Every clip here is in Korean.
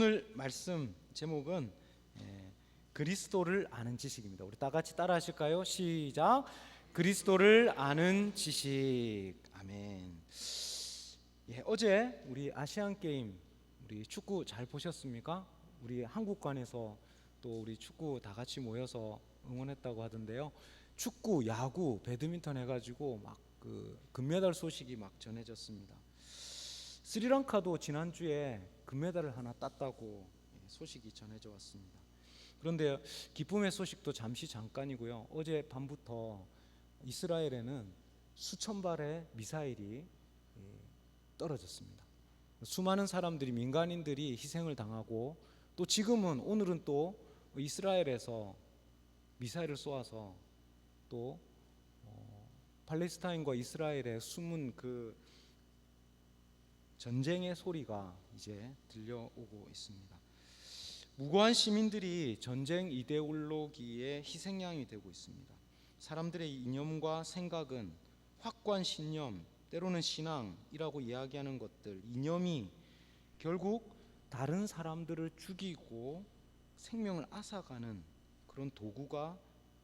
오늘 말씀 제목은 그리스도를 아는 지식입니다. 우리 다 같이 따라 하실까요? 시작. 그리스도를 아는 지식. 아멘. 어제 우리 아시안 게임 우리 축구 잘 보셨습니까? 우리 한국관에서 또 우리 축구 다 같이 모여서 응원했다고 하던데요. 축구, 야구, 배드민턴 해가지고 막 그 금메달 소식이 막 전해졌습니다. 스리랑카도 지난주에 금메달을 하나 땄다고 소식이 전해져 왔습니다. 그런데 기쁨의 소식도 잠깐이고요. 어제 밤부터 이스라엘에는 수천 발의 미사일이 떨어졌습니다. 수많은 사람들이, 민간인들이 희생을 당하고, 또 지금은 오늘은 또 이스라엘에서 미사일을 쏘아서 또 팔레스타인과 이스라엘의 숨은 그 전쟁의 소리가 이제 들려오고 있습니다. 무고한 시민들이 전쟁 이데올로기의 희생양이 되고 있습니다. 사람들의 이념과 생각은 확고한 신념, 때로는 신앙이라고 이야기하는 것들, 이념이 결국 다른 사람들을 죽이고 생명을 앗아가는 그런 도구가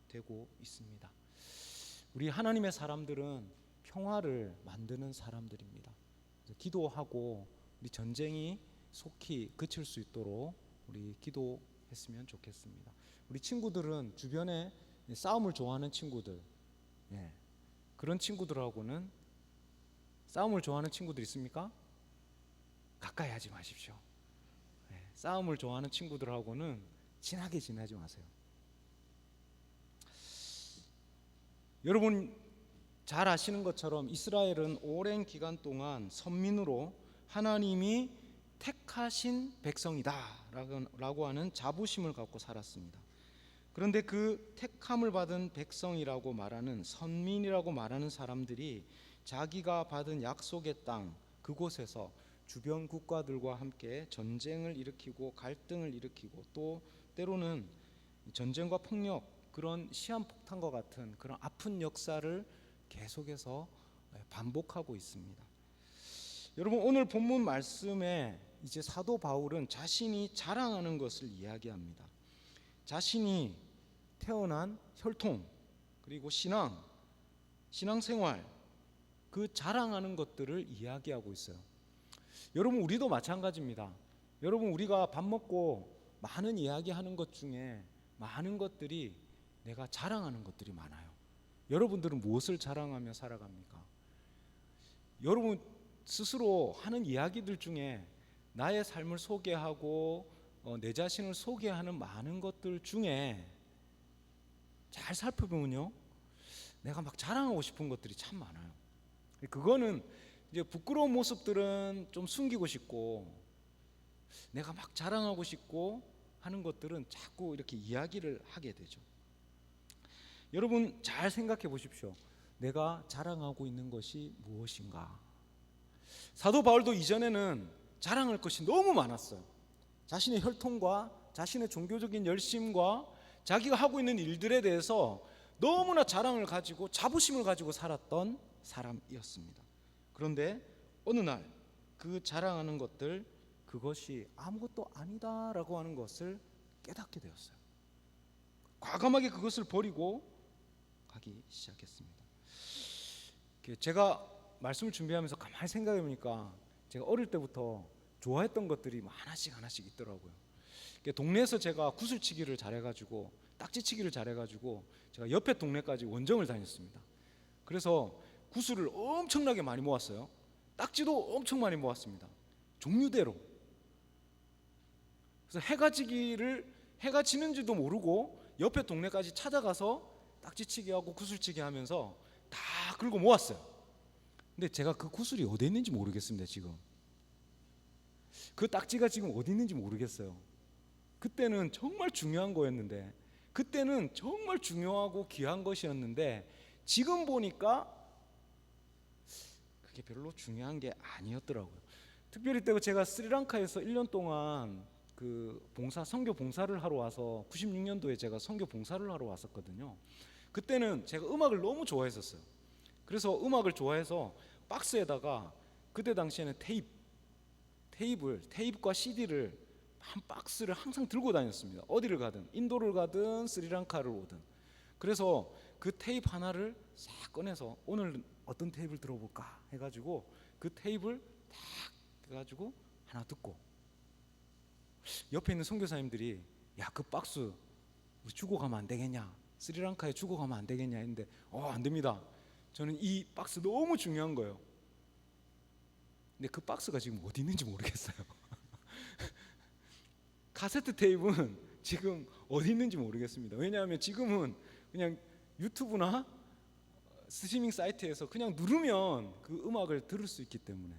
되고 있습니다. 우리 하나님의 사람들은 평화를 만드는 사람들입니다. 기도하고 우리 전쟁이 속히 그칠 수 있도록 우리 기도했으면 좋겠습니다. 우리 친구들은 주변에 싸움을 좋아하는 친구들, 그런 친구들하고는, 싸움을 좋아하는 친구들 있습니까? 가까이 하지 마십시오. 싸움을 좋아하는 친구들하고는 친하게 지내지 마세요. 여러분 잘 아시는 것처럼 이스라엘은 오랜 기간 동안 선민으로 하나님이 택하신 백성이다 라고 하는 자부심을 갖고 살았습니다. 그런데 그 택함을 받은 백성이라고 말하는, 선민이라고 말하는 사람들이 자기가 받은 약속의 땅 그곳에서 주변 국가들과 함께 전쟁을 일으키고 갈등을 일으키고, 또 때로는 전쟁과 폭력, 그런 시한폭탄과 같은 그런 아픈 역사를 계속해서 반복하고 있습니다. 여러분, 오늘 본문 말씀에 이제 사도 바울은 자신이 자랑하는 것을 이야기합니다. 자신이 태어난 혈통, 그리고 신앙생활, 그 자랑하는 것들을 이야기하고 있어요. 여러분, 우리도 마찬가지입니다. 여러분, 우리가 밥 먹고 많은 이야기하는 것 중에 많은 것들이 내가 자랑하는 것들이 많아요. 여러분들은 무엇을 자랑하며 살아갑니까? 여러분 스스로 하는 이야기들 중에 나의 삶을 소개하고 내 자신을 소개하는 많은 것들 중에 잘 살펴보면요, 내가 막 자랑하고 싶은 것들이 참 많아요. 그거는 이제 부끄러운 모습들은 좀 숨기고 싶고, 내가 막 자랑하고 싶고 하는 것들은 자꾸 이렇게 이야기를 하게 되죠. 여러분 잘 생각해 보십시오. 내가 자랑하고 있는 것이 무엇인가? 사도 바울도 이전에는 자랑할 것이 너무 많았어요. 자신의 혈통과 자신의 종교적인 열심과 자기가 하고 있는 일들에 대해서 너무나 자랑을 가지고 자부심을 가지고 살았던 사람이었습니다. 그런데 어느 날 그 자랑하는 것들, 그것이 아무것도 아니다라고 하는 것을 깨닫게 되었어요. 과감하게 그것을 버리고 가기 시작했습니다. 제가 말씀을 준비하면서 가만히 생각해 보니까 제가 어릴 때부터 좋아했던 것들이 하나씩 있더라고요. 동네에서 제가 구슬치기를 잘해가지고, 딱지치기를 잘해가지고 제가 옆에 동네까지 원정을 다녔습니다. 그래서 구슬을 엄청나게 많이 모았어요. 딱지도 엄청 많이 모았습니다. 종류대로. 그래서 해가 지는지도 모르고 옆에 동네까지 찾아가서 딱지치기하고 구슬치기 하면서 다 긁어 모았어요. 근데 제가 그 구슬이 어디 있는지 모르겠습니다. 지금 그 딱지가 지금 어디 있는지 모르겠어요. 그때는 정말 중요한 거였는데, 그때는 정말 중요하고 귀한 것이었는데, 지금 보니까 그게 별로 중요한 게 아니었더라고요. 특별히 때 제가 스리랑카에서 1년 동안 그 선교 봉사를 하러 와서, 96년도에 제가 선교 봉사를 하러 왔었거든요. 그때는 제가 음악을 너무 좋아했었어요. 그래서 음악을 좋아해서 박스에다가, 그때 당시에는 테이프과 CD를 한 박스를 항상 들고 다녔습니다. 어디를 가든, 인도를 가든 스리랑카를 오든. 그래서 그 테이프 하나를 싹 꺼내서 오늘 어떤 테이프를 들어볼까 해가지고 그 테이프를 딱 해가지고 하나 듣고, 옆에 있는 선교사님들이 야, 그 박스 우리 주고 가면 안 되겠냐, 스리랑카에 주고 가면 안 되겠냐 했는데 안 됩니다. 저는 이 박스 너무 중요한 거예요. 근데 그 박스가 지금 어디 있는지 모르겠어요. 카세트 테이프는 지금 어디 있는지 모르겠습니다. 왜냐하면 지금은 그냥 유튜브나 스트리밍 사이트에서 그냥 누르면 그 음악을 들을 수 있기 때문에.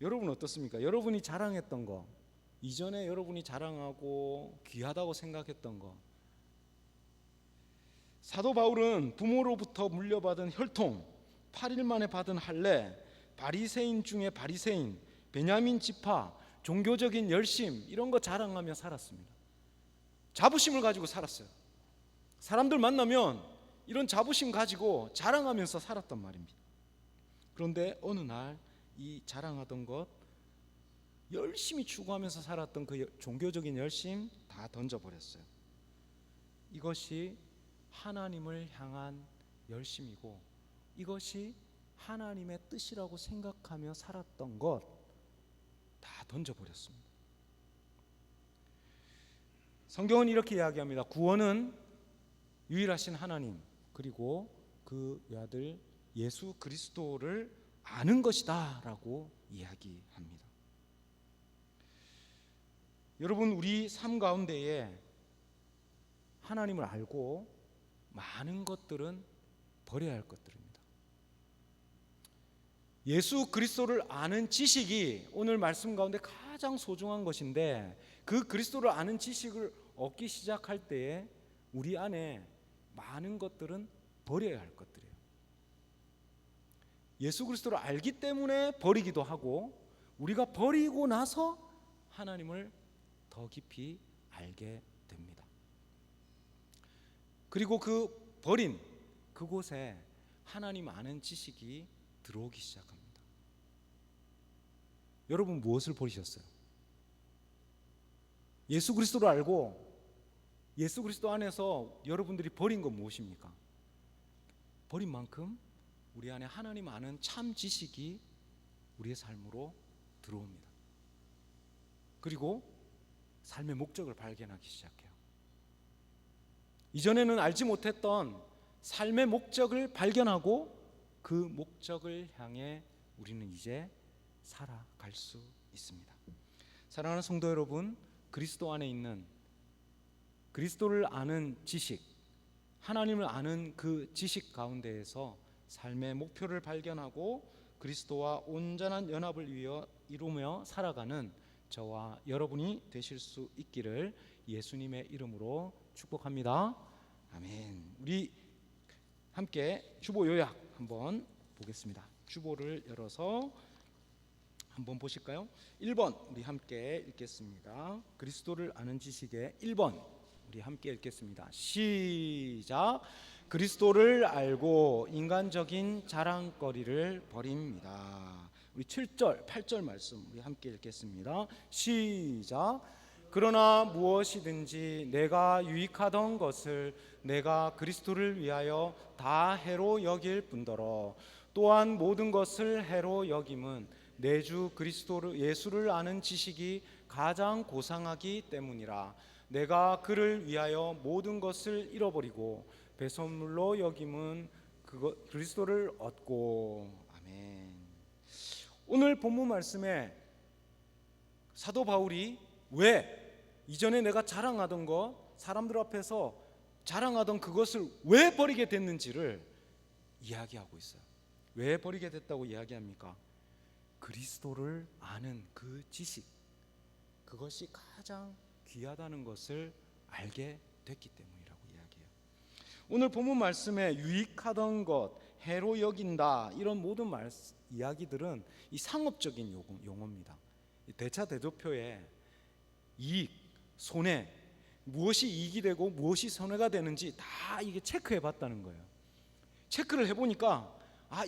여러분 어떻습니까? 여러분이 자랑했던 거, 이전에 여러분이 자랑하고 귀하다고 생각했던 거. 사도 바울은 부모로부터 물려받은 혈통, 8일 만에 받은 할례, 바리새인 중에 바리새인, 베냐민 지파, 종교적인 열심, 이런 거 자랑하며 살았습니다. 자부심을 가지고 살았어요. 사람들 만나면 이런 자부심 가지고 자랑하면서 살았단 말입니다. 그런데 어느 날 이 자랑하던 것, 열심히 추구하면서 살았던 그 종교적인 열심 다 던져버렸어요. 이것이 하나님을 향한 열심이고, 이것이 하나님의 뜻이라고 생각하며 살았던 것 다 던져버렸습니다. 성경은 이렇게 이야기합니다. 구원은 유일하신 하나님, 그리고 그 아들 예수 그리스도를 아는 것이다 라고 이야기합니다. 여러분, 우리 삶 가운데에 하나님을 알고 많은 것들은 버려야 할 것들입니다. 예수 그리스도를 아는 지식이 오늘 말씀 가운데 가장 소중한 것인데, 그 그리스도를 아는 지식을 얻기 시작할 때에 우리 안에 많은 것들은 버려야 할 것들이에요. 예수 그리스도를 알기 때문에 버리기도 하고, 우리가 버리고 나서 하나님을 더 깊이 알게 됩니다. 그리고 그 버린 그곳에 하나님 아는 지식이 들어오기 시작합니다. 여러분, 무엇을 버리셨어요? 예수 그리스도를 알고 예수 그리스도 안에서 여러분들이 버린 건 무엇입니까? 버린 만큼 우리 안에 하나님 아는 참 지식이 우리의 삶으로 들어옵니다. 그리고 삶의 목적을 발견하기 시작해요. 이전에는 알지 못했던 삶의 목적을 발견하고 그 목적을 향해 우리는 이제 살아갈 수 있습니다. 사랑하는 성도 여러분, 그리스도 안에 있는 그리스도를 아는 지식, 하나님을 아는 그 지식 가운데에서 삶의 목표를 발견하고 그리스도와 온전한 연합을 이루며 살아가는 저와 여러분이 되실 수 있기를 예수님의 이름으로 축복합니다. 아멘. 우리 함께 주보 요약 한번 보겠습니다. 주보를 열어서 한번 보실까요? 1번 우리 함께 읽겠습니다. 그리스도를 아는 지식의 1번 우리 함께 읽겠습니다. 시작. 그리스도를 알고 인간적인 자랑거리를 버립니다. 우리 7절, 8절 말씀 우리 함께 읽겠습니다. 시작. 그러나 무엇이든지 내가 유익하던 것을 내가 그리스도를 위하여 다 해로 여길 뿐더러 또한 모든 것을 해로 여김은 내 주 그리스도 예수를 아는 지식이 가장 고상하기 때문이라. 내가 그를 위하여 모든 것을 잃어버리고 배설물로 여김은 그리스도를 얻고. 아멘. 오늘 본문 말씀에 사도 바울이 왜 이전에 내가 자랑하던 것, 사람들 앞에서 자랑하던 그것을 왜 버리게 됐는지를 이야기하고 있어요. 왜 버리게 됐다고 이야기합니까? 그리스도를 아는 그 지식, 그것이 가장 귀하다는 것을 알게 됐기 때문이라고 이야기해요. 오늘 본문 말씀에 유익하던 것, 해로 여긴다, 이런 모든 이야기들은 이 상업적인 용어입니다. 대차대조표에 이익, 손해, 무엇이 이익이 되고 무엇이 손해가 되는지 다 이게 체크해 봤다는 거예요. 체크를 해보니까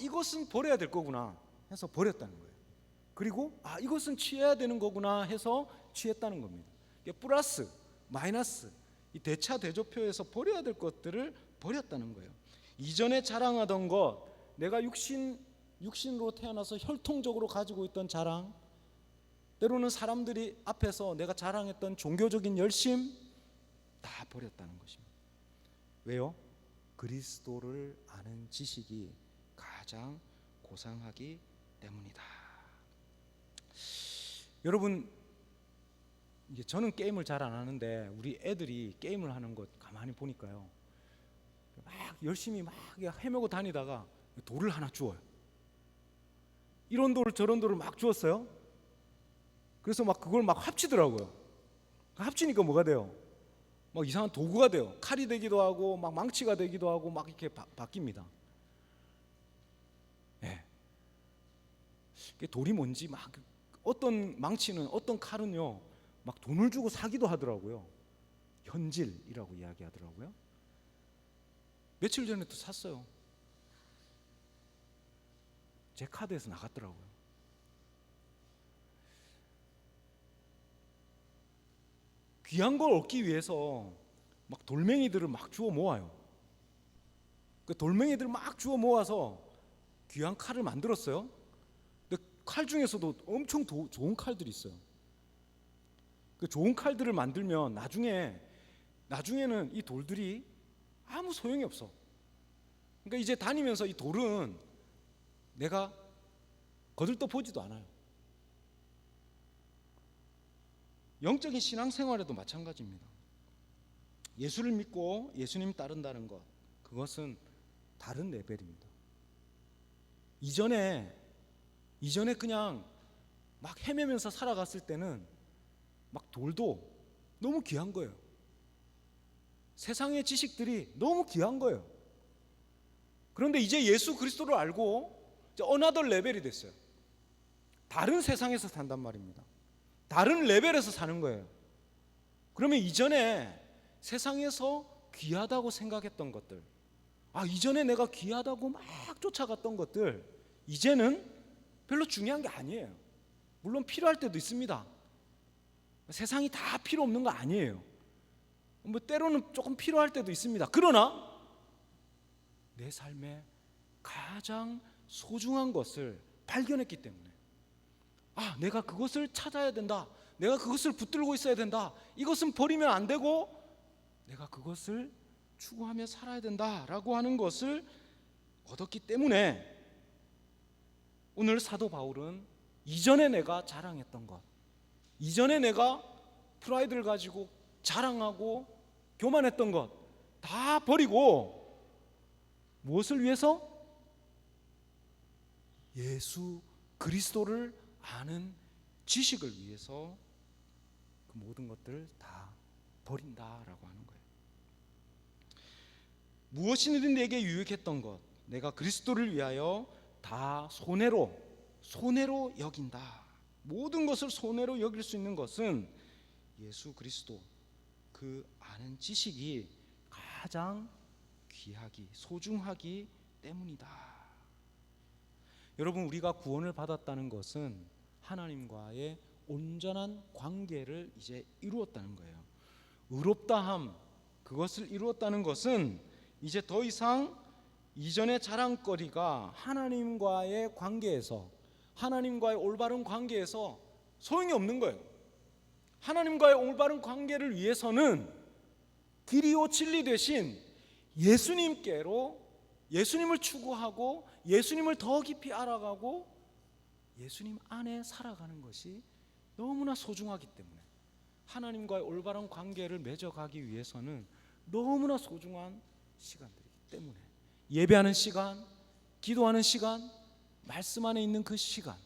이것은 버려야 될 거구나 해서 버렸다는 거예요. 그리고 이것은 취해야 되는 거구나 해서 취했다는 겁니다. 플러스 마이너스 이 대차대조표에서 버려야 될 것들을 버렸다는 거예요. 이전에 자랑하던 것, 내가 육신으로 태어나서 혈통적으로 가지고 있던 자랑, 때로는 사람들이 앞에서 내가 자랑했던 종교적인 열심 다 버렸다는 것입니다. 왜요? 그리스도를 아는 지식이 가장 고상하기 때문이다. 여러분, 이제 저는 게임을 잘 안 하는데 우리 애들이 게임을 하는 것 가만히 보니까요, 막 열심히 막 헤매고 다니다가 돌을 하나 주워요. 이런 돌 저런 돌을 막 주웠어요. 그래서 막 그걸 막 합치더라고요. 합치니까 뭐가 돼요? 막 이상한 도구가 돼요. 칼이 되기도 하고 막 망치가 되기도 하고 막 이렇게 바뀝니다. 네. 돌이 뭔지 막 어떤 망치는 어떤 칼은요 막 돈을 주고 사기도 하더라고요. 현질이라고 이야기하더라고요. 며칠 전에 또 샀어요. 제 카드에서 나갔더라고요. 귀한 걸 얻기 위해서 막 돌멩이들을 막 주워 모아요. 그 돌멩이들을 막 주워 모아서 귀한 칼을 만들었어요. 근데 칼 중에서도 엄청 좋은 칼들이 있어요. 그 좋은 칼들을 만들면 나중에는 이 돌들이 아무 소용이 없어. 그러니까 이제 다니면서 이 돌은 내가 거들떠 보지도 않아요. 영적인 신앙생활에도 마찬가지입니다. 예수를 믿고 예수님 따른다는 것, 그것은 다른 레벨입니다. 이전에 그냥 막 헤매면서 살아갔을 때는 막 돌도 너무 귀한 거예요. 세상의 지식들이 너무 귀한 거예요. 그런데 이제 예수 그리스도를 알고 이제 어나더 레벨이 됐어요. 다른 세상에서 산단 말입니다. 다른 레벨에서 사는 거예요. 그러면 이전에 세상에서 귀하다고 생각했던 것들, 이전에 내가 귀하다고 막 쫓아갔던 것들, 이제는 별로 중요한 게 아니에요. 물론 필요할 때도 있습니다. 세상이 다 필요 없는 거 아니에요. 뭐 때로는 조금 필요할 때도 있습니다. 그러나 내 삶에 가장 소중한 것을 발견했기 때문에 내가 그것을 찾아야 된다. 내가 그것을 붙들고 있어야 된다. 이것은 버리면 안 되고 내가 그것을 추구하며 살아야 된다라고 하는 것을 얻었기 때문에 오늘 사도 바울은 이전에 내가 자랑했던 것, 이전에 내가 프라이드를 가지고 자랑하고 교만했던 것 다 버리고 무엇을 위해서? 예수 그리스도를 아는 지식을 위해서 그 모든 것들을 다 버린다라고 하는 거예요. 무엇이든 내게 유익했던 것, 내가 그리스도를 위하여 다 손해로 여긴다. 모든 것을 손해로 여길 수 있는 것은 예수 그리스도, 그 아는 지식이 가장 귀하기, 소중하기 때문이다. 여러분, 우리가 구원을 받았다는 것은 하나님과의 온전한 관계를 이제 이루었다는 거예요. 의롭다함, 그것을 이루었다는 것은 이제 더 이상 이전의 자랑거리가 하나님과의 관계에서, 하나님과의 올바른 관계에서 소용이 없는 거예요. 하나님과의 올바른 관계를 위해서는 길이요 진리 되신 예수님께로, 예수님을 추구하고 예수님을 더 깊이 알아가고 예수님 안에 살아가는 것이 너무나 소중하기 때문에, 하나님과의 올바른 관계를 맺어가기 위해서는 너무나 소중한 시간들이기 때문에, 예배하는 시간, 기도하는 시간, 말씀 안에 있는 그 시간,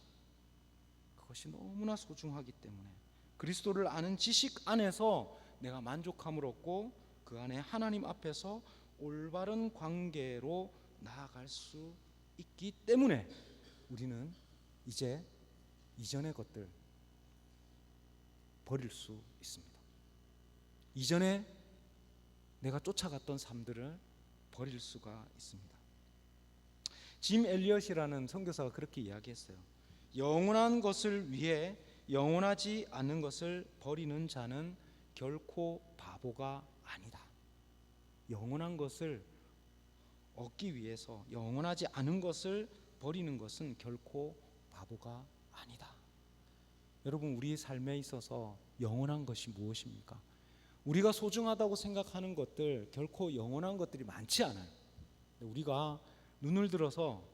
그것이 너무나 소중하기 때문에 그리스도를 아는 지식 안에서 내가 만족함을 얻고 그 안에 하나님 앞에서 올바른 관계로 나아갈 수 있기 때문에 우리는 이제 이전의 것들 버릴 수 있습니다. 이전에 내가 쫓아갔던 삶들을 버릴 수가 있습니다. 짐 엘리엇이라는 선교사가 그렇게 이야기했어요. 영원한 것을 위해 영원하지 않은 것을 버리는 자는 결코 바보가 아니다. 영원한 것을 얻기 위해서 영원하지 않은 것을 버리는 것은 결코 바보가 아니다. 여러분, 우리의 삶에 있어서 영원한 것이 무엇입니까? 우리가 소중하다고 생각하는 것들, 결코 영원한 것들이 많지 않아요. 우리가 눈을 들어서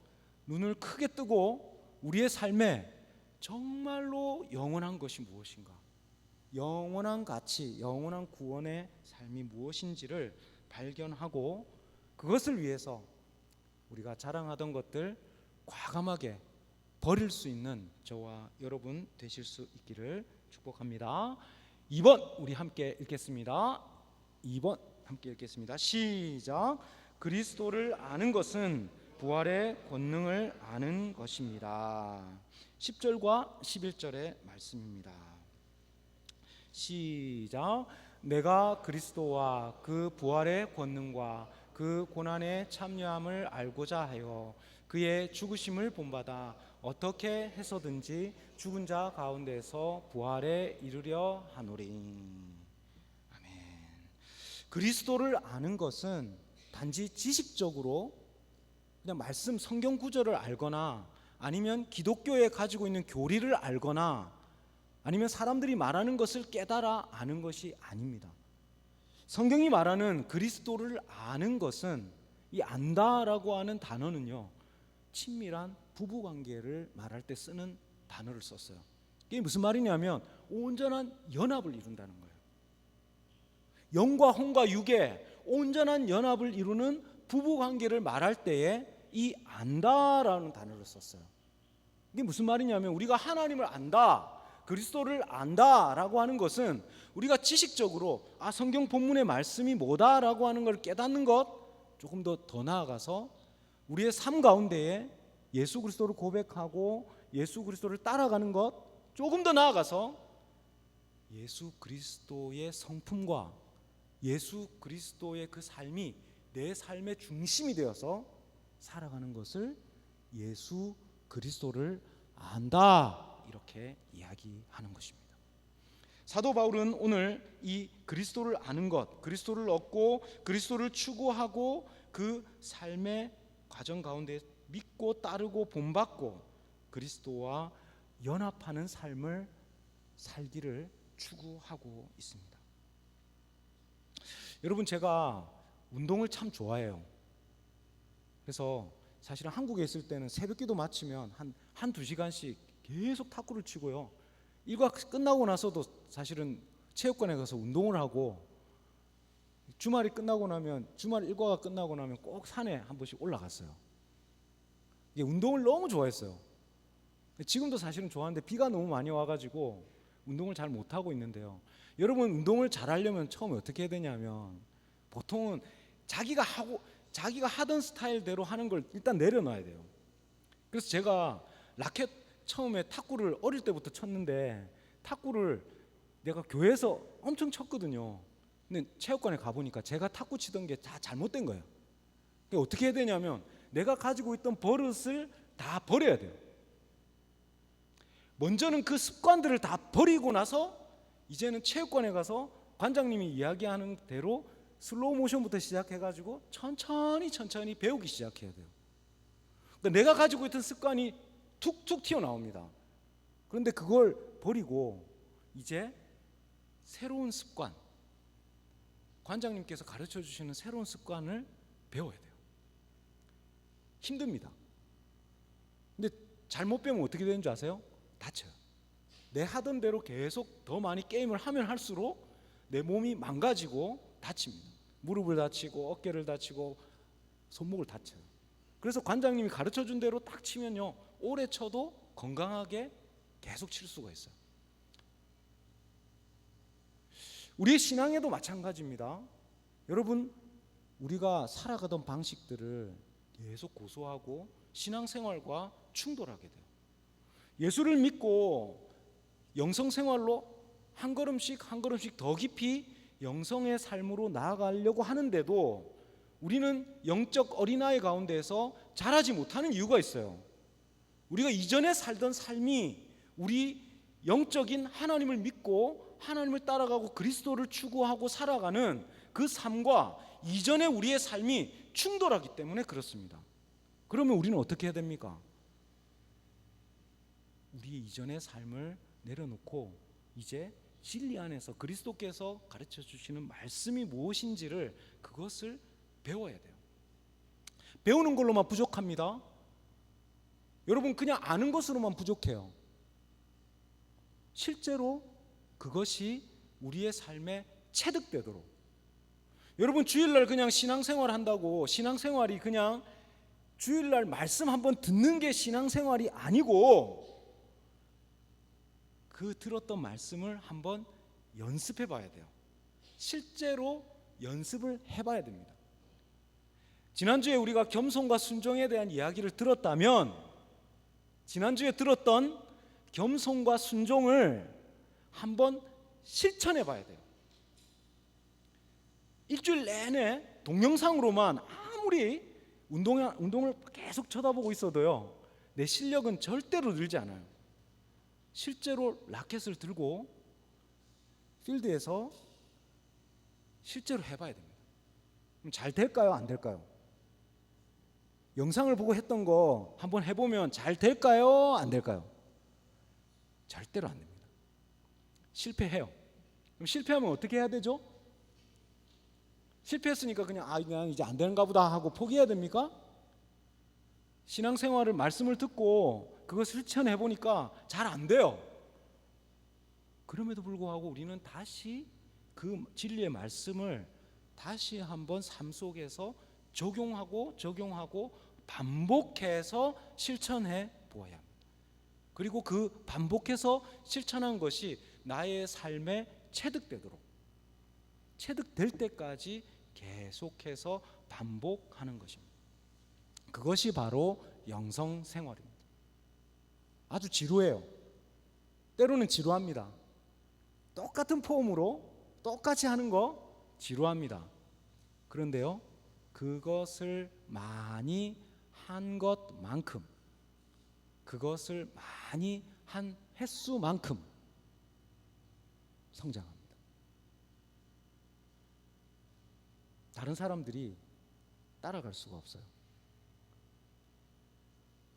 눈을 크게 뜨고 우리의 삶에 정말로 영원한 것이 무엇인가, 영원한 가치, 영원한 구원의 삶이 무엇인지를 발견하고 그것을 위해서 우리가 자랑하던 것들 과감하게 버릴 수 있는 저와 여러분 되실 수 있기를 축복합니다. 2번 우리 함께 읽겠습니다. 2번 함께 읽겠습니다. 시작. 그리스도를 아는 것은 부활의 권능을 아는 것입니다. 10절과 11절의 말씀입니다. 시작. 내가 그리스도와 그 부활의 권능과 그 고난의 참여함을 알고자 하여 그의 죽으심을 본받아 어떻게 해서든지 죽은 자 가운데서 부활에 이르려 하노리. 아멘. 그리스도를 아는 것은 단지 지식적으로 그냥 말씀 성경 구절을 알거나 아니면 기독교에 가지고 있는 교리를 알거나 아니면 사람들이 말하는 것을 깨달아 아는 것이 아닙니다. 성경이 말하는 그리스도를 아는 것은, 이 안다라고 하는 단어는요, 친밀한 부부관계를 말할 때 쓰는 단어를 썼어요. 이게 무슨 말이냐면 온전한 연합을 이룬다는 거예요. 영과 혼과 육의 온전한 연합을 이루는 부부관계를 말할 때에 이 안다라는 단어를 썼어요. 이게 무슨 말이냐면 우리가 하나님을 안다, 그리스도를 안다라고 하는 것은 우리가 지식적으로 성경 본문의 말씀이 뭐다라고 하는 걸 깨닫는 것, 조금 더 나아가서 우리의 삶 가운데에 예수 그리스도를 고백하고 예수 그리스도를 따라가는 것, 조금 더 나아가서 예수 그리스도의 성품과 예수 그리스도의 그 삶이 내 삶의 중심이 되어서 살아가는 것을 예수 그리스도를 안다, 이렇게 이야기하는 것입니다. 사도 바울은 오늘 이 그리스도를 아는 것, 그리스도를 얻고 그리스도를 추구하고 그 삶의 과정 가운데 믿고 따르고 본받고 그리스도와 연합하는 삶을 살기를 추구하고 있습니다. 여러분, 제가 운동을 참 좋아해요. 그래서 사실은 한국에 있을 때는 새벽기도 마치면 한두 시간씩 계속 탁구를 치고요, 일과 끝나고 나서도 사실은 체육관에 가서 운동을 하고, 주말이 끝나고 나면, 주말 일과가 끝나고 나면 꼭 산에 한 번씩 올라갔어요. 이게 운동을 너무 좋아했어요. 지금도 사실은 좋아하는데 비가 너무 많이 와가지고 운동을 잘 못하고 있는데요, 여러분, 운동을 잘하려면 처음에 어떻게 해야 되냐면 보통은 자기가 하던 스타일대로 하는 걸 일단 내려놔야 돼요. 그래서 제가 라켓 처음에 탁구를 어릴 때부터 쳤는데 탁구를 내가 교회에서 엄청 쳤거든요. 근데 체육관에 가보니까 제가 탁구 치던 게 다 잘못된 거예요. 그러니까 어떻게 해야 되냐면 내가 가지고 있던 버릇을 다 버려야 돼요. 먼저는 그 습관들을 다 버리고 나서 이제는 체육관에 가서 관장님이 이야기하는 대로 슬로우 모션부터 시작해가지고 천천히 배우기 시작해야 돼요. 그러니까 내가 가지고 있던 습관이 툭툭 튀어나옵니다. 그런데 그걸 버리고 이제 새로운 습관, 관장님께서 가르쳐 주시는 새로운 습관을 배워야 돼요. 힘듭니다. 근데 잘못 배우면 어떻게 되는 줄 아세요? 다쳐요. 내 하던 대로 계속 더 많이 게임을 하면 할수록 내 몸이 망가지고 다칩니다. 무릎을 다치고 어깨를 다치고 손목을 다쳐요. 그래서 관장님이 가르쳐준 대로 딱 치면요, 오래 쳐도 건강하게 계속 칠 수가 있어요. 우리의 신앙에도 마찬가지입니다. 여러분, 우리가 살아가던 방식들을 계속 고수하고 신앙생활과 충돌하게 돼요. 예수를 믿고 영성생활로 한 걸음씩 한 걸음씩 더 깊이 영성의 삶으로 나아가려고 하는데도 우리는 영적 어린아이 가운데에서 자라지 못하는 이유가 있어요. 우리가 이전에 살던 삶이 우리 영적인 하나님을 믿고 하나님을 따라가고 그리스도를 추구하고 살아가는 그 삶과 이전에 우리의 삶이 충돌하기 때문에 그렇습니다. 그러면 우리는 어떻게 해야 됩니까? 우리 이전의 삶을 내려놓고 이제 진리 안에서 그리스도께서 가르쳐 주시는 말씀이 무엇인지를 그것을 배워야 돼요. 배우는 걸로만 부족합니다. 여러분, 그냥 아는 것으로만 부족해요. 실제로 그것이 우리의 삶에 체득되도록. 여러분, 주일날 그냥 신앙생활 한다고 신앙생활이 그냥 주일날 말씀 한번 듣는 게 신앙생활이 아니고 그 들었던 말씀을 한번 연습해 봐야 돼요. 실제로 연습을 해봐야 됩니다. 지난주에 우리가 겸손과 순종에 대한 이야기를 들었다면 지난주에 들었던 겸손과 순종을 한번 실천해 봐야 돼요. 일주일 내내 동영상으로만 아무리 운동을 계속 쳐다보고 있어도요, 내 실력은 절대로 늘지 않아요. 실제로 라켓을 들고 필드에서 실제로 해봐야 됩니다. 그럼 잘 될까요? 안 될까요? 영상을 보고 했던 거 한번 해보면 잘 될까요? 안 될까요? 절대로 안 됩니다. 실패해요. 그럼 실패하면 어떻게 해야 되죠? 실패했으니까 그냥 이제 안 되는가 보다 하고 포기해야 됩니까? 신앙생활을 말씀을 듣고 그거 실천해 보니까 잘 안 돼요. 그럼에도 불구하고 우리는 다시 그 진리의 말씀을 다시 한번 삶 속에서 적용하고 반복해서 실천해 보아야 합니다. 그리고 그 반복해서 실천한 것이 나의 삶에 체득되도록, 체득될 때까지 계속해서 반복하는 것입니다. 그것이 바로 영성생활입니다. 아주 지루해요. 때로는 지루합니다. 똑같은 폼으로 똑같이 하는 거 지루합니다. 그런데요, 그것을 많이 한 것만큼, 그것을 많이 한 횟수만큼 성장합니다. 다른 사람들이 따라갈 수가 없어요.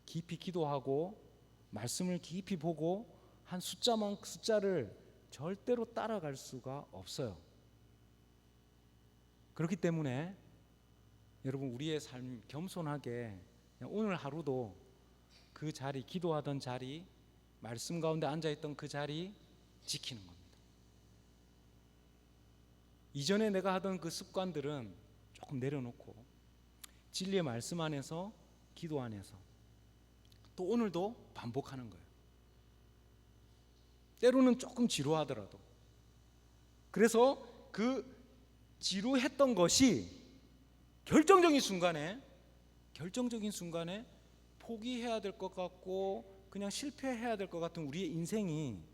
깊이 기도하고 말씀을 깊이 보고 한 숫자를 절대로 따라갈 수가 없어요. 그렇기 때문에 여러분, 우리의 삶 겸손하게 오늘 하루도 그 자리, 기도하던 자리, 말씀 가운데 앉아있던 그 자리 지키는 겁니다. 이전에 내가 하던 그 습관들은 조금 내려놓고 진리의 말씀 안에서, 기도 안에서 또 오늘도 반복하는 거예요. 때로는 조금 지루하더라도. 그래서 그 지루했던 것이 결정적인 순간에 포기해야 될 것 같고 그냥 실패해야 될 것 같은 우리의 인생이,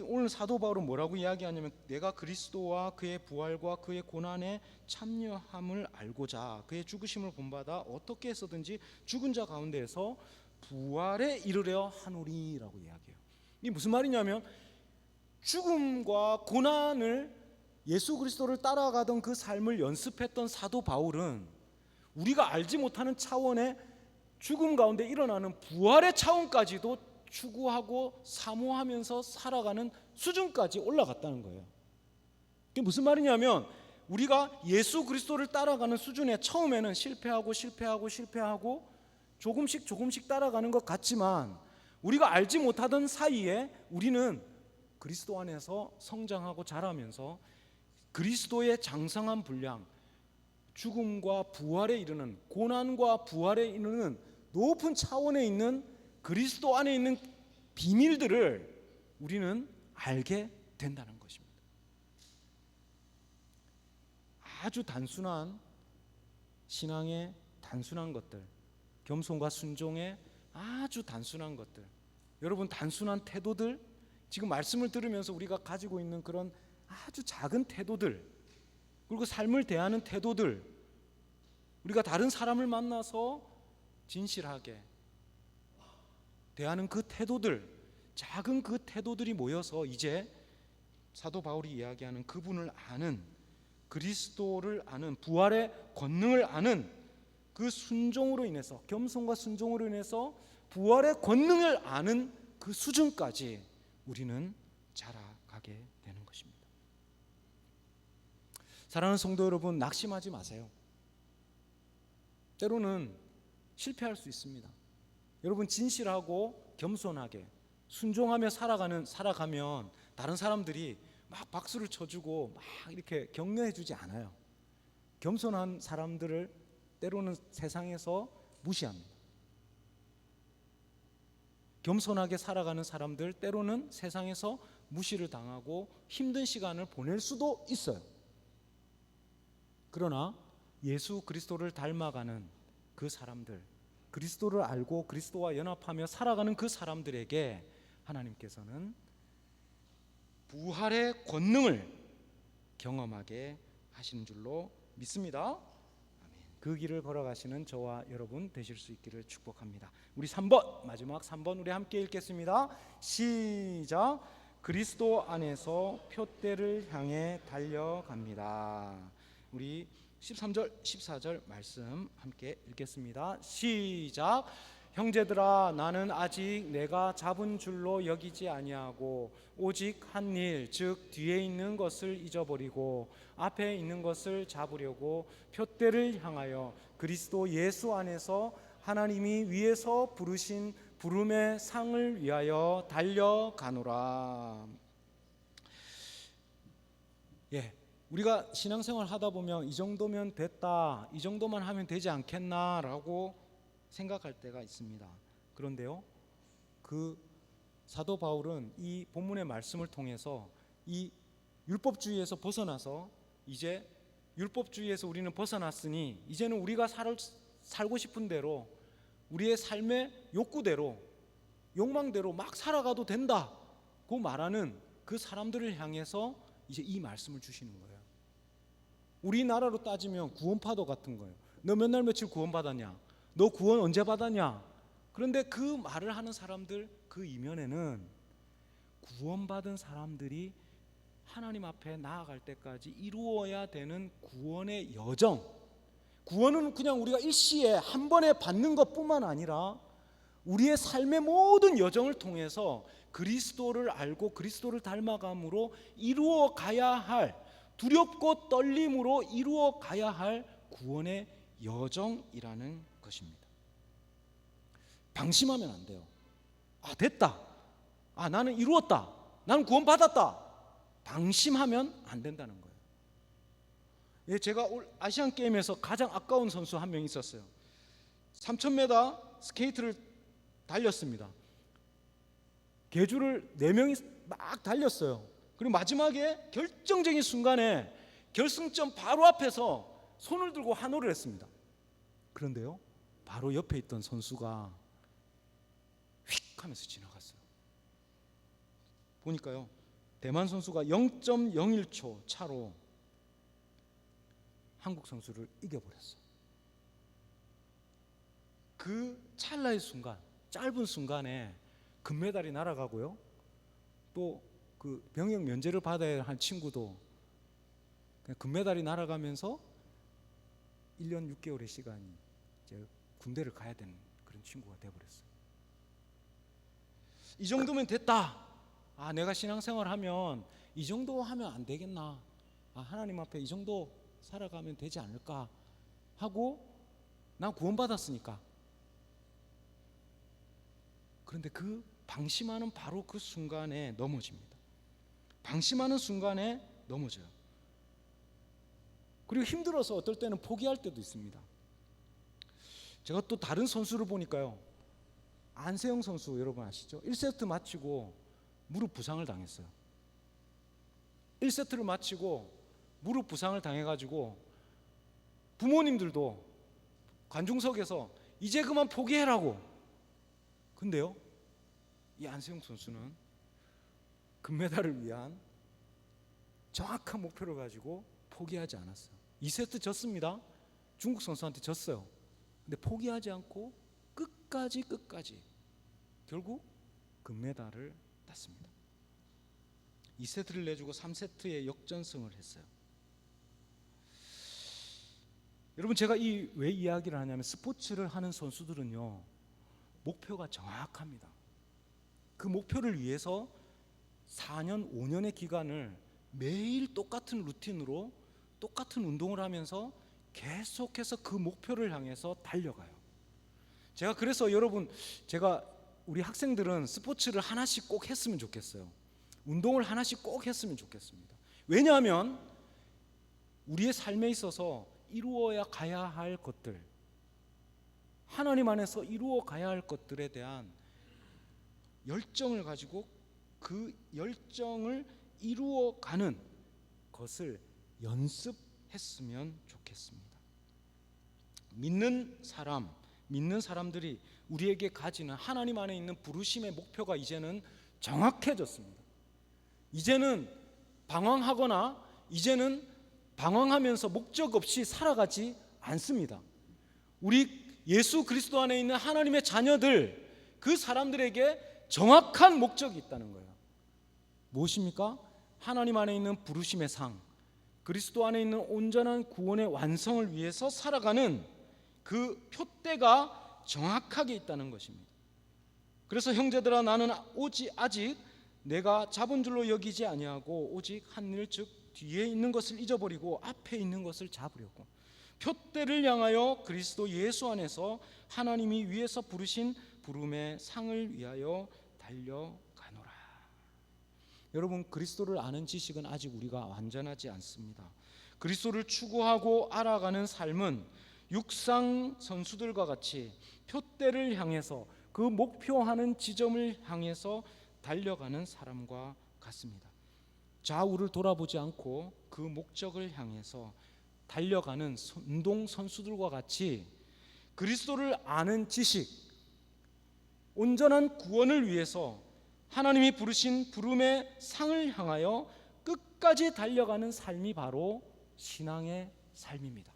오늘 사도 바울은 뭐라고 이야기하냐면, 내가 그리스도와 그의 부활과 그의 고난에 참여함을 알고자 그의 죽으심을 본받아 어떻게 해서든지 죽은 자 가운데에서 부활에 이르려 하노리라고 이야기해요. 이게 무슨 말이냐면, 죽음과 고난을, 예수 그리스도를 따라가던 그 삶을 연습했던 사도 바울은 우리가 알지 못하는 차원의 죽음 가운데 일어나는 부활의 차원까지도 추구하고 사모하면서 살아가는 수준까지 올라갔다는 거예요. 그게 무슨 말이냐면, 우리가 예수 그리스도를 따라가는 수준에 처음에는 실패하고 조금씩 따라가는 것 같지만, 우리가 알지 못하던 사이에 우리는 그리스도 안에서 성장하고 자라면서 그리스도의 장성한 분량, 죽음과 부활에 이르는, 고난과 부활에 이르는 높은 차원에 있는 그리스도 안에 있는 비밀들을 우리는 알게 된다는 것입니다. 아주 단순한 신앙의 단순한 것들, 겸손과 순종의 아주 단순한 것들, 여러분, 단순한 태도들, 지금 말씀을 들으면서 우리가 가지고 있는 그런 아주 작은 태도들, 그리고 삶을 대하는 태도들, 우리가 다른 사람을 만나서 진실하게, 대하는 그 태도들, 작은 그 태도들이 모여서 이제 사도 바울이 이야기하는 그분을 아는, 그리스도를 아는, 부활의 권능을 아는 그 순종으로 인해서, 겸손과 순종으로 인해서 부활의 권능을 아는 그 수준까지 우리는 자라가게 되는 것입니다. 사랑하는 성도 여러분, 낙심하지 마세요. 때로는 실패할 수 있습니다. 여러분, 진실하고 겸손하게 순종하며 살아가면 다른 사람들이 막 박수를 쳐주고 막 이렇게 격려해 주지 않아요. 겸손한 사람들을 때로는 세상에서 무시합니다. 겸손하게 살아가는 사람들 때로는 세상에서 무시를 당하고 힘든 시간을 보낼 수도 있어요. 그러나 예수 그리스도를 닮아가는 그 사람들, 그리스도를 알고 그리스도와 연합하며 살아가는 그 사람들에게 하나님께서는 부활의 권능을 경험하게 하시는 줄로 믿습니다. 그 길을 걸어가시는 저와 여러분 되실 수 있기를 축복합니다. 우리 3번, 마지막 3번 우리 함께 읽겠습니다. 시작. 그리스도 안에서 표대를 향해 달려갑니다. 우리 13절 14절 말씀 함께 읽겠습니다. 시작. 형제들아, 나는 아직 내가 잡은 줄로 여기지 아니하고 오직 한 일, 즉 뒤에 있는 것을 잊어버리고 앞에 있는 것을 잡으려고 표대를 향하여 그리스도 예수 안에서 하나님이 위에서 부르신 부름의 상을 위하여 달려가노라. 우리가 신앙생활 하다 보면 이 정도면 됐다, 이 정도만 하면 되지 않겠나라고 생각할 때가 있습니다. 그런데요, 그 사도 바울은 이 본문의 말씀을 통해서 이 율법주의에서 벗어나서, 이제 율법주의에서 우리는 벗어났으니 이제는 우리가 살고 싶은 대로 우리의 삶의 욕구대로 욕망대로 막 살아가도 된다고 말하는 그 사람들을 향해서 이제 이 말씀을 주시는 거예요. 우리나라로 따지면 구원파도 같은 거예요. 너 몇 날 며칠 구원 받았냐? 너 구원 언제 받았냐? 그런데 그 말을 하는 사람들 그 이면에는 구원받은 사람들이 하나님 앞에 나아갈 때까지 이루어야 되는 구원의 여정, 구원은 그냥 우리가 일시에 한 번에 받는 것뿐만 아니라 우리의 삶의 모든 여정을 통해서 그리스도를 알고 그리스도를 닮아감으로 이루어 가야 할, 두렵고 떨림으로 이루어 가야 할 구원의 여정이라는 것입니다. 방심하면 안 돼요. 됐다, 나는 이루었다, 나는 구원받았다, 방심하면 안 된다는 거예요. 제가 올 아시안 게임에서 가장 아까운 선수 한 명 있었어요. 3000m 스케이트를 달렸습니다. 계주를 4명이 막 달렸어요. 그리고 마지막에 결정적인 순간에 결승점 바로 앞에서 손을 들고 환호를 했습니다. 그런데요, 바로 옆에 있던 선수가 휙 하면서 지나갔어요. 보니까요, 대만 선수가 0.01초 차로 한국 선수를 이겨버렸어요. 그 찰나의 순간, 짧은 순간에 금메달이 날아가고요, 또 그 병역 면제를 받아야 할 친구도 금메달이 날아가면서 1년 6개월의 시간이 이제 군대를 가야 되는 그런 친구가 되어버렸어요. 이 정도면 됐다, 내가 신앙생활 하면 이 정도 하면 안 되겠나, 하나님 앞에 이 정도 살아가면 되지 않을까 하고 난 구원받았으니까. 그런데 그 방심하는 바로 그 순간에 넘어집니다. 방심하는 순간에 넘어져요. 그리고 힘들어서 어떨 때는 포기할 때도 있습니다. 제가 또 다른 선수를 보니까요, 안세영 선수 여러분 아시죠? 1세트 마치고 무릎 부상을 당했어요. 1세트를 마치고 무릎 부상을 당해가지고 부모님들도 관중석에서 이제 그만 포기해라고. 근데요, 이 안세영 선수는 금메달을 위한 정확한 목표를 가지고 포기하지 않았어요. 2세트 졌습니다. 중국 선수한테 졌어요. 근데 포기하지 않고 끝까지 결국 금메달을 땄습니다. 2세트를 내주고 3세트에 역전승을 했어요. 여러분, 제가 왜 이야기를 하냐면 스포츠를 하는 선수들은요, 목표가 정확합니다. 그 목표를 위해서 4년, 5년의 기간을 매일 똑같은 루틴으로 똑같은 운동을 하면서 계속해서 그 목표를 향해서 달려가요. 제가 그래서 여러분, 우리 학생들은 스포츠를 하나씩 꼭 했으면 좋겠어요. 운동을 하나씩 꼭 했으면 좋겠습니다. 왜냐하면 우리의 삶에 있어서 이루어야 가야 할 것들, 하나님 안에서 이루어 가야 할 것들에 대한 열정을 가지고 그 열정을 이루어가는 것을 연습했으면 좋겠습니다. 믿는 사람들이 우리에게 가지는 하나님 안에 있는 부르심의 목표가 이제는 정확해졌습니다. 이제는 방황하거나 이제는 방황하면서 목적 없이 살아가지 않습니다. 우리 예수 그리스도 안에 있는 하나님의 자녀들, 그 사람들에게 정확한 목적이 있다는 거예요. 무엇입니까? 하나님 안에 있는 부르심의 상, 그리스도 안에 있는 온전한 구원의 완성을 위해서 살아가는 그 표대가 정확하게 있다는 것입니다. 그래서 형제들아, 나는 아직 내가 잡은 줄로 여기지 아니하고 오직 한 일, 즉 뒤에 있는 것을 잊어버리고 앞에 있는 것을 잡으려고 표대를 향하여 그리스도 예수 안에서 하나님이 위에서 부르신 부름의 상을 위하여 달려가노라. 여러분, 그리스도를 아는 지식은 아직 우리가 완전하지 않습니다. 그리스도를 추구하고 알아가는 삶은 육상 선수들과 같이 표대를 향해서 그 목표하는 지점을 향해서 달려가는 사람과 같습니다. 좌우를 돌아보지 않고 그 목적을 향해서 달려가는 운동 선수들과 같이 그리스도를 아는 지식, 온전한 구원을 위해서 하나님이 부르신 부름의 상을 향하여 끝까지 달려가는 삶이 바로 신앙의 삶입니다.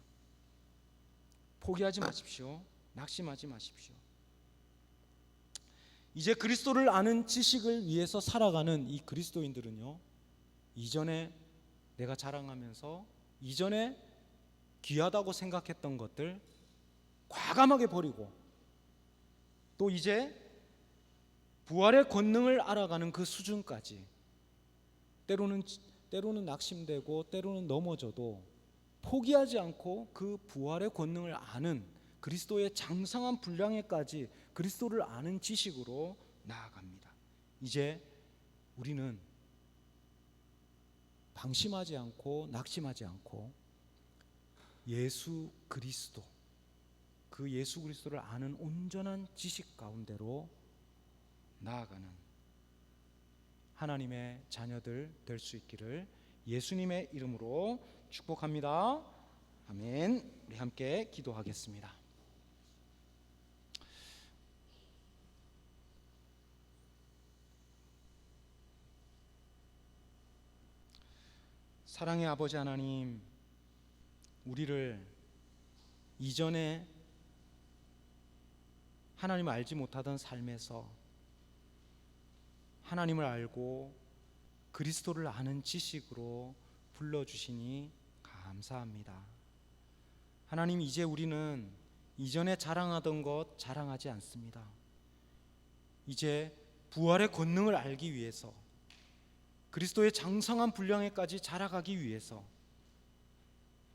포기하지 마십시오. 낙심하지 마십시오. 이제 그리스도를 아는 지식을 위해서 살아가는 이 그리스도인들은요, 이전에 내가 자랑하면서 이전에 귀하다고 생각했던 것들 과감하게 버리고, 또 이제 부활의 권능을 알아가는 그 수준까지, 때로는 낙심되고 때로는 넘어져도 포기하지 않고 그 부활의 권능을 아는 그리스도의 장성한 분량에까지 그리스도를 아는 지식으로 나아갑니다. 이제 우리는 방심하지 않고 낙심하지 않고 예수 그리스도, 그 예수 그리스도를 아는 온전한 지식 가운데로 나아가는 하나님의 자녀들 될 수 있기를 예수님의 이름으로 축복합니다. 아멘. 우리 함께 기도하겠습니다. 사랑의 아버지 하나님, 우리를 이전에 하나님을 알지 못하던 삶에서 하나님을 알고 그리스도를 아는 지식으로 불러주시니 감사합니다. 하나님, 이제 우리는 이전에 자랑하던 것 자랑하지 않습니다. 이제 부활의 권능을 알기 위해서, 그리스도의 장성한 분량에까지 자라가기 위해서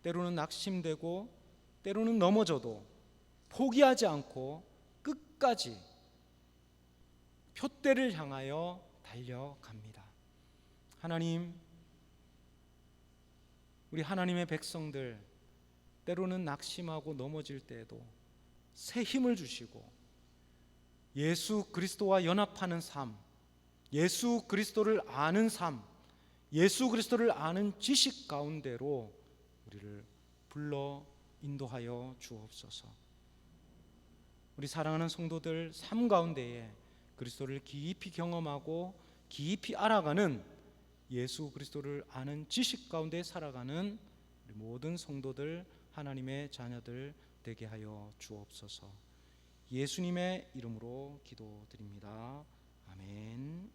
때로는 낙심되고 때로는 넘어져도 포기하지 않고 끝까지 표대를 향하여 달려갑니다. 하나님, 우리 하나님의 백성들 때로는 낙심하고 넘어질 때에도 새 힘을 주시고 예수 그리스도와 연합하는 삶, 예수 그리스도를 아는 삶, 예수 그리스도를 아는 지식 가운데로 우리를 불러 인도하여 주옵소서. 우리 사랑하는 성도들 삶 가운데에 그리스도를 깊이 경험하고 깊이 알아가는 예수 그리스도를 아는 지식 가운데 살아가는 우리 모든 성도들, 하나님의 자녀들 되게 하여 주옵소서. 예수님의 이름으로 기도드립니다. 아멘.